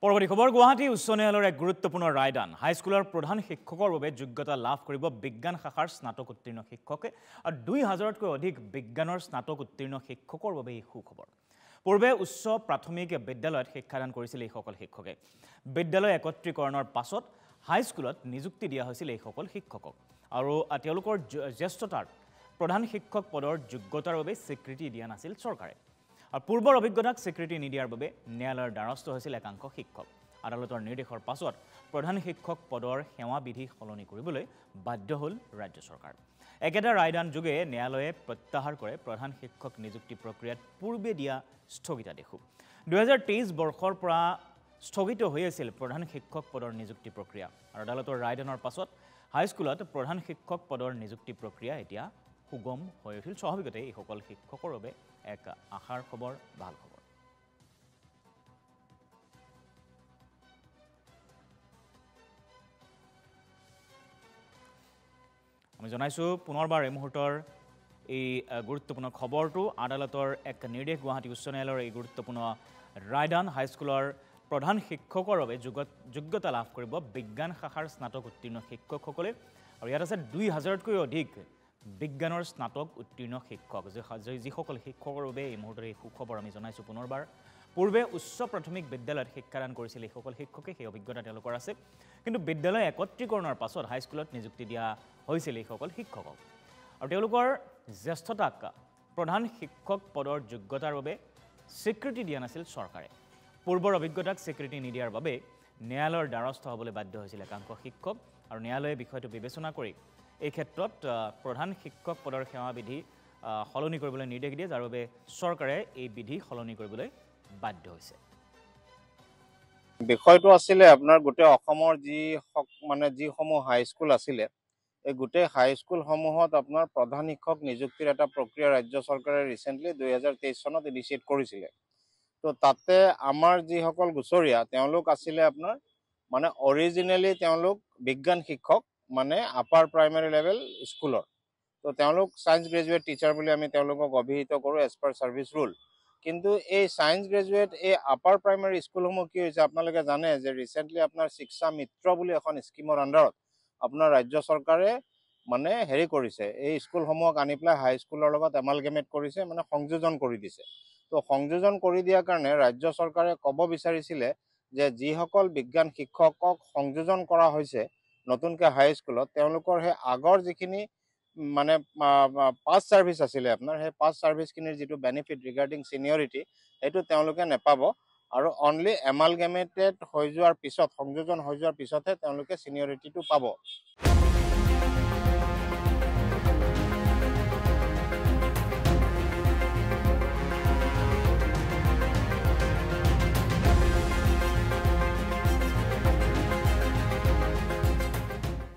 পৰৱৰ্তী খবৰ গুৱাহাটী উচ্চ ন্যায়ালয়ৰ এক গুৰুত্বপূৰ্ণ ৰায়দান হাইস্কুলৰ প্ৰধান শিক্ষকৰ বাবে যোগ্যতা লাভ কৰিব বিজ্ঞান শাখাৰ স্নাতক উত্তীৰ্ণ শিক্ষকে আৰু 2000তকৈ অধিক বিজ্ঞানৰ স্নাতক উত্তীৰ্ণ শিক্ষকৰ বাবে এই সুখবৰ পূৰ্বে উচ্চ প্ৰাথমিক বিদ্যালয়ত শিক্ষাদান কৰিছিল এই সকল শিক্ষকে বিদ্যালয় একত্ৰীকৰণৰ পাছত হাইস্কুলত নিযুক্তি দিয়া হৈছিল এই সকল শিক্ষকক আৰু তেওঁলোকৰ জ্যেষ্ঠতাৰ প্ৰধান শিক্ষক পদৰ যোগ্যতাৰ বাবে স্বীকৃতি দিয়া নাছিল চৰকাৰে আৰু পূৰ্বৰ অভিজ্ঞতাক স্বীকৃতি নিদিয়াৰ বাবে ন্যায়ালয়ৰ দ্বাৰস্থ হৈছিল একাংশ শিক্ষক আদালতৰ নিৰ্দেশৰ পাছত প্ৰধান শিক্ষক পদৰ সেৱা বিধি সলনি কৰিবলৈ বাধ্য হ'ল ৰাজ্য চৰকাৰ একেটা ৰায়দান যোগে ন্যায়ালয়ে প্ৰত্যাহাৰ কৰে প্ৰধান শিক্ষক নিযুক্তি প্ৰক্ৰিয়াত পূৰ্বে দিয়া স্থগিতাদেশ 2023 বৰ্ষৰ পৰা স্থগিত হৈ আছিল প্ৰধান শিক্ষক পদৰ নিযুক্তি প্ৰক্ৰিয়া আৰু আদালতৰ ৰায়দানৰ পাছত হাইস্কুলত প্ৰধান শিক্ষক পদৰ নিযুক্তি প্ৰক্ৰিয়া এতিয়া সুগম হৈ উঠিল স্বাভাৱিকতে এই সকল শিক্ষকৰ বাবে এক আশাৰ খবৰ ভাল খবৰ আমি জনাইছো পুনৰবাৰ এই মুহূৰ্তৰ এই গুৰুত্বপূৰ্ণ খবৰটো আদালতৰ এক নিৰ্দেশ গুৱাহাটী উচ্চ ন্যায়ালয়ৰ এই গুৰুত্বপূৰ্ণ ৰায়দান হাইস্কুলৰ প্ৰধান শিক্ষকৰ বাবে যোগ্যতা লাভ কৰিব বিজ্ঞান শাখাৰ স্নাতক উত্তীৰ্ণ শিক্ষকসকলে আৰু ইয়াত আছে 2000তকৈ অধিক বিজ্ঞানৰ স্নাতক উত্তীৰ্ণ শিক্ষক যিসকল শিক্ষকৰ বাবে এই মুহূৰ্তত এই সুখবৰ আমি জনাইছো পুনৰবাৰ পূৰ্বে উচ্চ প্ৰাথমিক বিদ্যালয়ত শিক্ষাদান কৰিছিল এই সকল শিক্ষকে সেই অভিজ্ঞতা তেওঁলোকৰ আছে কিন্তু বিদ্যালয় একত্ৰীকৰণৰ পাছত হাইস্কুলত নিযুক্তি দিয়া হৈছিল এই সকল শিক্ষকক আৰু তেওঁলোকৰ জ্যেষ্ঠতাক প্ৰধান শিক্ষক পদৰ যোগ্যতাৰ বাবে স্বীকৃতি দিয়া নাছিল চৰকাৰে পূৰ্বৰ অভিজ্ঞতাক স্বীকৃতি নিদিয়াৰ বাবে ন্যায়ালয়ৰ দ্বাৰস্থ হ'বলৈ বাধ্য হৈছিল একাংশ শিক্ষক আৰু ন্যায়ালয়ে বিষয়টো বিবেচনা কৰি এই ক্ষেত্ৰত প্ৰধান শিক্ষক পদৰ সেৱা বিধি সলনি কৰিবলৈ নিৰ্দেশ দিয়ে যাৰ বাবে চৰকাৰে এই বিধি সলনি কৰিবলৈ বাধ্য হৈছে বিষয়টো আছিলে আপোনাৰ গোটেই অসমৰ যিসমূহ হাইস্কুল আছিলে এই গোটেই হাইস্কুলসমূহত আপোনাৰ প্ৰধান শিক্ষক নিযুক্তিৰ এটা প্ৰক্ৰিয়া ৰাজ্য চৰকাৰে ৰিচেণ্টলি 2023 চনত ইনিচিয়েট কৰিছিলে তো তাতে আমাৰ যিসকল গুচৰীয়া তেওঁলোক আছিলে আপোনাৰ অৰিজিনেলি তেওঁলোক বিজ্ঞান শিক্ষক আপাৰ প্ৰাইমেৰী লেভেল স্কুলৰ তো তেওঁলোক সায়েন্স গ্ৰেজুৱেট টিচাৰ বুলি আমি তেওঁলোকক অভিহিত কৰোঁ এজ পাৰ ছাৰ্ভিচ ৰুল কিন্তু এই সায়েন্স গ্ৰেজুৱেট এই আপাৰ প্ৰাইমেৰী স্কুলসমূহ কি হৈছে আপোনালোকে জানে যে ৰিচেণ্টলি আপোনাৰ শিক্ষা মিত্ৰ বুলি এখন স্কিমৰ আণ্ডাৰত আপোনাৰ ৰাজ্য চৰকাৰে হেৰি কৰিছে এই স্কুলসমূহক আনি পেলাই হাইস্কুলৰ লগত এমালগেমেট কৰিছে সংযোজন কৰি দিছে তো সংযোজন কৰি দিয়াৰ কাৰণে ৰাজ্য চৰকাৰে ক'ব বিচাৰিছিলে যে যিসকল বিজ্ঞান শিক্ষকক সংযোজন কৰা হৈছে নতুনকৈ হাইস্কুলত তেওঁলোকৰ সেই আগৰ যিখিনি পাছ ছাৰ্ভিচ আছিলে আপোনাৰ সেই পাছ ছাৰ্ভিচখিনিৰ যিটো বেনিফিট ৰিগাৰ্ডিং চিনিয়ৰিটি সেইটো তেওঁলোকে নেপাব আৰু অনলি এমালগেমেটেড হৈ যোৱাৰ পিছত সংযোজন হৈ যোৱাৰ পিছতহে তেওঁলোকে চিনিয়ৰিটিটো পাব